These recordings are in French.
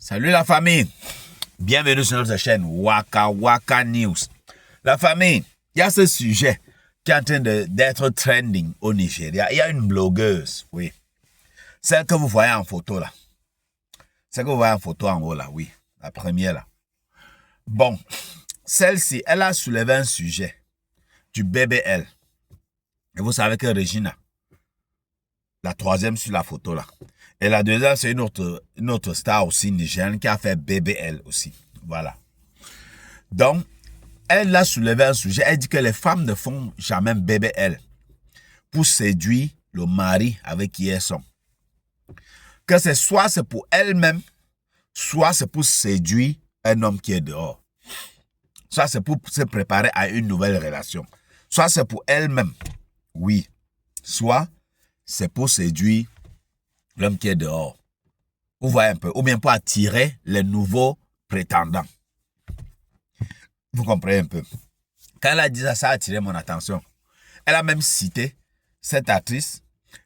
Salut la famille, bienvenue sur notre chaîne Waka Waka News. La famille, il y a ce sujet qui est en train d'être trending au Nigeria. Il y a une blogueuse, oui. Celle que vous voyez en photo là. Celle que vous voyez en photo en haut là, oui. La première là. Bon, celle-ci, elle a soulevé un sujet du BBL. Et vous savez que Regina, la troisième sur la photo là. Et la deuxième, c'est une autre star aussi nigérienne qui a fait BBL aussi. Voilà. Donc, elle a soulevé un sujet. Elle dit que les femmes ne font jamais BBL pour séduire le mari avec qui elles sont. Que c'est soit c'est pour elle-même, soit c'est pour séduire un homme qui est dehors. Soit c'est pour se préparer à une nouvelle relation. Soit c'est pour elle-même, oui. Soit c'est pour séduire l'homme qui est dehors. Vous voyez un peu. Ou bien pour attirer les nouveaux prétendants. Vous comprenez un peu. Quand elle a dit ça, ça a attiré mon attention. Elle a même cité cette actrice.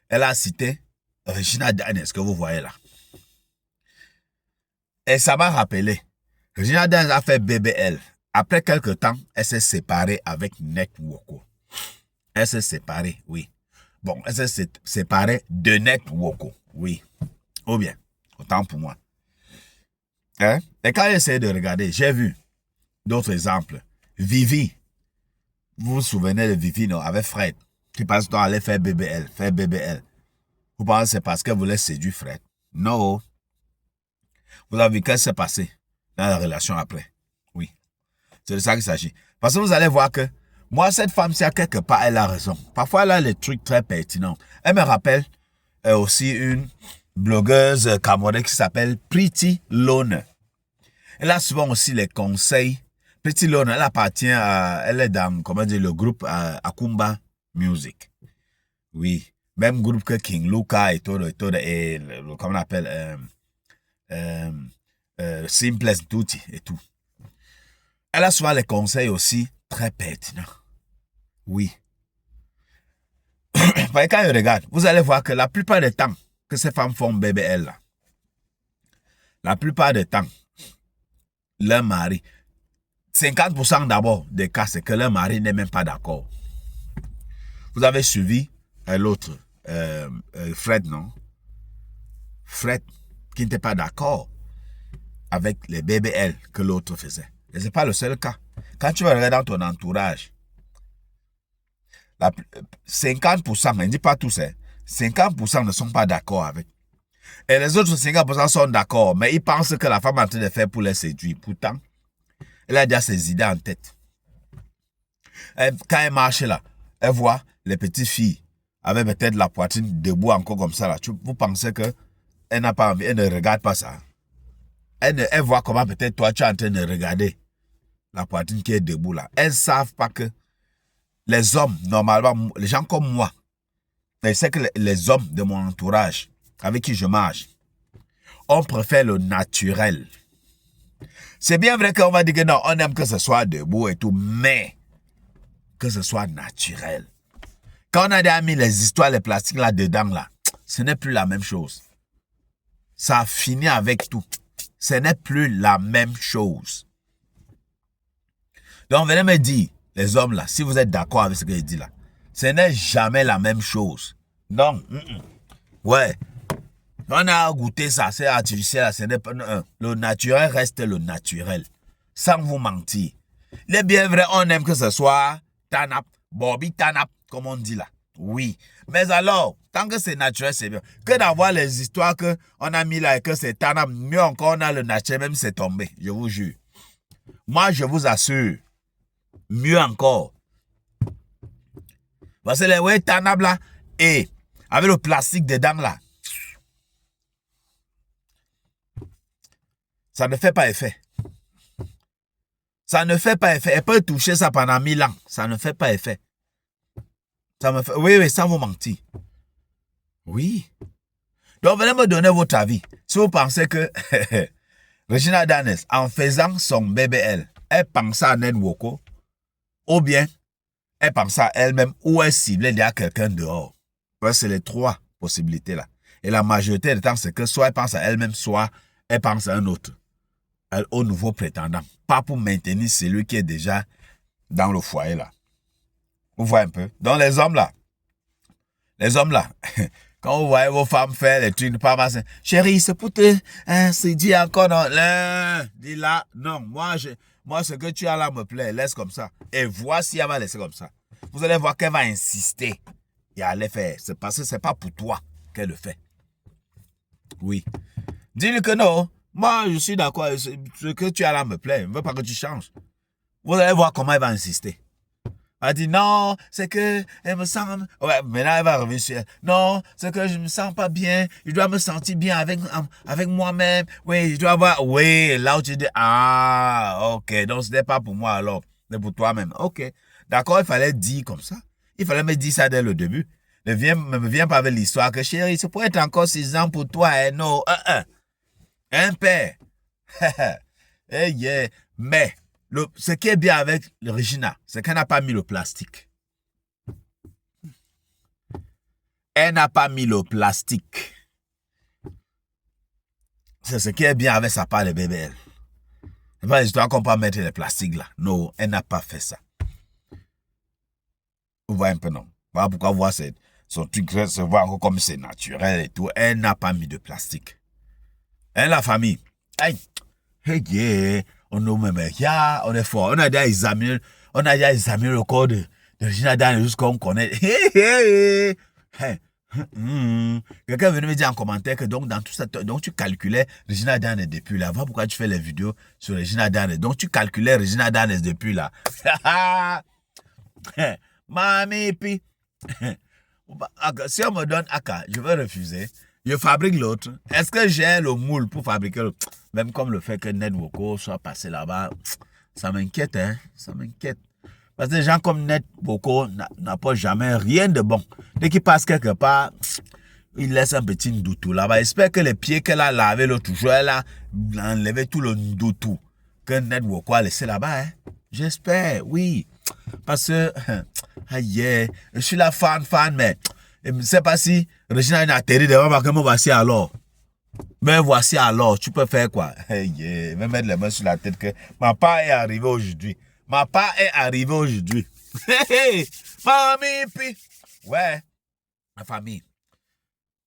Elle a cité Regina Daniels, que vous voyez là. Et ça m'a rappelé. Regina Daniels a fait BBL. Après quelques temps, elle s'est séparée avec Nek Woko. Elle s'est séparée, oui. Bon, elle s'est séparée de Nek Woko. Oui, ou bien, autant pour moi. Hein? Et quand j'essaie de regarder, j'ai vu d'autres exemples. Vivi, vous vous souvenez de Vivi, non, avec Fred, qui passe son temps à aller faire BBL. Vous pensez que c'est parce qu'elle voulait séduire Fred? Non. Vous avez vu qu'est-ce qui s'est passé dans la relation après? Oui, c'est de ça qu'il s'agit. Parce que vous allez voir que, moi, cette femme-ci, à quelque part, elle a raison. Parfois, elle a des trucs très pertinents. Elle me rappelle aussi une blogueuse camerounaise qui s'appelle Pretty Loner. Elle a souvent aussi les conseils. Pretty Loner, elle appartient à, elle est dans, comment dire, le groupe Akumba Music. Oui, même groupe que King Luka et tout, et comment on appelle, Simples Duty et tout. Elle a souvent les conseils aussi très pertinents. Oui. Quand je regarde, vous allez voir que la plupart des temps que ces femmes font BBL, là, la plupart des temps, leur mari, 50% d'abord des cas, c'est que leur mari n'est même pas d'accord. Vous avez suivi l'autre, Fred, non? Fred, qui n'était pas d'accord avec les BBL que l'autre faisait. Et ce n'est pas le seul cas. Quand tu vas regarder dans ton entourage, 50%, je ne dis pas tous, 50% ne sont pas d'accord avec. Et les autres 50% sont d'accord, mais ils pensent que la femme est en train de faire pour les séduire. Pourtant, elle a déjà ses idées en tête. Quand elle marche là, elle voit les petites filles avec peut-être la poitrine debout encore comme ça là. Vous pensez qu'elle n'a pas envie, elle ne regarde pas ça. Elle voit comment peut-être toi tu es en train de regarder la poitrine qui est debout là. Elles ne savent pas que les hommes, normalement, les gens comme moi, je sais que les hommes de mon entourage, avec qui je marche, on préfère le naturel. C'est bien vrai qu'on va dire que non, on aime que ce soit debout et tout, mais que ce soit naturel. Quand on a déjà mis les histoires, les plastiques là-dedans, là, ce n'est plus la même chose. Ça a fini avec tout. Ce n'est plus la même chose. Donc, venez me dire, les hommes là, si vous êtes d'accord avec ce que je dis là, ce n'est jamais la même chose. Non. Ouais. On a goûté ça, c'est artificiel, ce n'est pas, le naturel reste le naturel. Sans vous mentir. Il est bien vrai, on aime que ce soit Tanap, Bobby Tanap, comme on dit là. Oui. Mais alors, tant que c'est naturel, c'est bien. Que d'avoir les histoires qu'on a mis là et que c'est Tanap, mieux encore, on a le naturel, même c'est tombé. Je vous jure. Moi, je vous assure. Mieux encore. Parce que les ouais, Tanap là, et avec le plastique dedans là, ça ne fait pas effet. Ça ne fait pas effet. Elle peut toucher ça pendant 1000 ans. Ça ne fait pas effet. Ça me fait... Oui, sans vous mentir. Oui. Donc, venez me donner votre avis. Si vous pensez que Regina Daniels, en faisant son BBL, elle pense à Nek Woko, ou bien elle pense à elle-même, ou elle ciblait déjà quelqu'un dehors. C'est les trois possibilités là. Et la majorité du temps, c'est que soit elle pense à elle-même, soit elle pense à un autre, au nouveau prétendant. Pas pour maintenir celui qui est déjà dans le foyer là. Vous voyez un peu? Donc les hommes là, quand vous voyez vos femmes faire les trucs, pas mal, chérie, c'est pour te, c'est dit encore, non, dis là, non, moi, ce que tu as là me plaît, laisse comme ça. Et voici, elle va laisser comme ça. Vous allez voir qu'elle va insister et aller faire. C'est parce que c'est pas pour toi qu'elle le fait. Oui. Dis-lui que non, moi, je suis d'accord, ce que tu as là me plaît, je ne veux pas que tu changes. Vous allez voir comment elle va insister. Elle dit non, c'est que elle me sent. Ouais, maintenant elle va revenir sur elle. Non, c'est que je me sens pas bien. Je dois me sentir bien avec moi-même. Oui, je dois avoir. Oui, là où tu dis ah, ok, donc ce n'est pas pour moi alors, c'est pour toi-même. Ok, d'accord, il fallait dire comme ça. Il fallait me dire ça dès le début. Ne viens pas avec l'histoire que chérie, ça pourrait être encore 6 ans pour toi. Hein, non, un père. Eh yeah, mais. Ce qui est bien avec Regina, c'est qu'elle n'a pas mis le plastique. Elle n'a pas mis le plastique. C'est ce qui est bien avec sa part de bébé. C'est pas l'histoire qu'on peut mettre le plastique là. Non, elle n'a pas fait ça. Vous voyez un peu, non? Voilà pourquoi voir son truc se voir comme c'est naturel et tout. Elle n'a pas mis de plastique. Elle, la famille. Aïe. Hey, yeah. On est fort. On a déjà examiné le corps de Regina Dan jusqu'on connaît. Quelqu'un venait me dire en commentaire que donc dans tout ça, donc tu calculais Regina Dan depuis là. Voilà pourquoi tu fais les vidéos sur Regina Dan. Donc tu calculais Regina Dan depuis là. Mamie, puis si on me donne Aka, je vais refuser. Je fabrique l'autre. Est-ce que j'ai le moule pour fabriquer l'autre? Même comme le fait que Ned Woko soit passé là-bas, ça m'inquiète, hein? Ça m'inquiète. Parce que des gens comme Ned Woko n'apportent jamais rien de bon. Dès qu'il passe quelque part, il laisse un petit ndoutou là-bas. J'espère que les pieds qu'elle a lavés l'autre jour, elle a enlevé tout le ndoutou que Ned Woko a laissé là-bas, hein? J'espère, oui. Parce que, aïe, je suis la fan, mais je ne sais pas si Regina a atterri devant moi, que me voici alors. Mais voici alors, tu peux faire quoi? Hey, yeah. Me mettre les mains sur la tête que ma part est arrivée aujourd'hui. Mamie, puis. Ouais, ma famille.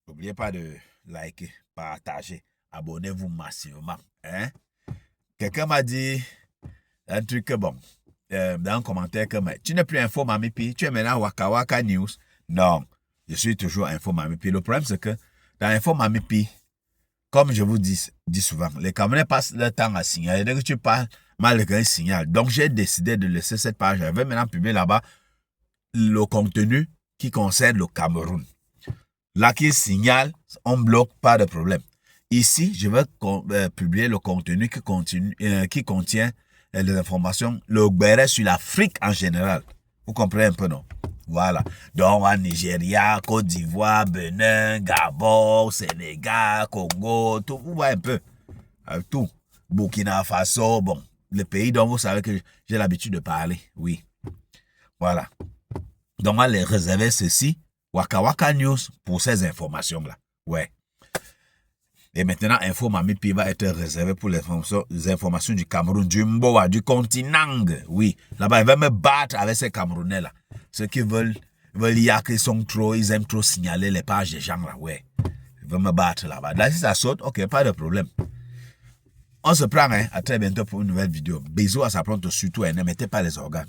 N'oubliez pas de liker, partager, abonnez-vous massivement. Hein? Quelqu'un m'a dit un truc bon, dans un commentaire que tu n'es plus Info Mami Pi, tu es maintenant Waka Waka News. Non, je suis toujours Info Mami Pi. Le problème, c'est que dans Info Mami Pi, comme je vous dis souvent, les Camerounais passent leur temps à signaler. Dès que tu parles mal d'un signal. Donc, j'ai décidé de laisser cette page. Je vais maintenant publier là-bas le contenu qui concerne le Cameroun. Là, qui signale, on bloque, pas de problème. Ici, je vais publier le contenu qui contient les informations, le béret sur l'Afrique en général. Vous comprenez un peu, non? Voilà. Donc, en Nigeria, Côte d'Ivoire, Benin, Gabon, Sénégal, Congo, tout. Vous voyez un peu. Tout. Burkina Faso, bon. Le pays dont vous savez que j'ai l'habitude de parler. Oui. Voilà. Donc, on va les réserver ceci. Waka Waka News pour ces informations-là. Ouais. Et maintenant, Info Mami Pi va être réservé pour les informations du Cameroun, du Mboa, du continent. Oui. Là-bas, il va me battre avec ces Camerounais-là. Ceux qui veulent dire qu'ils sont trop, ils aiment trop signaler les pages des gens là. Ouais. Ils veulent me battre là-bas. Là, si ça saute, ok, pas de problème. On se prend, hein. À très bientôt pour une nouvelle vidéo. Bisous à sa plante surtout, et ne mettez pas les organes.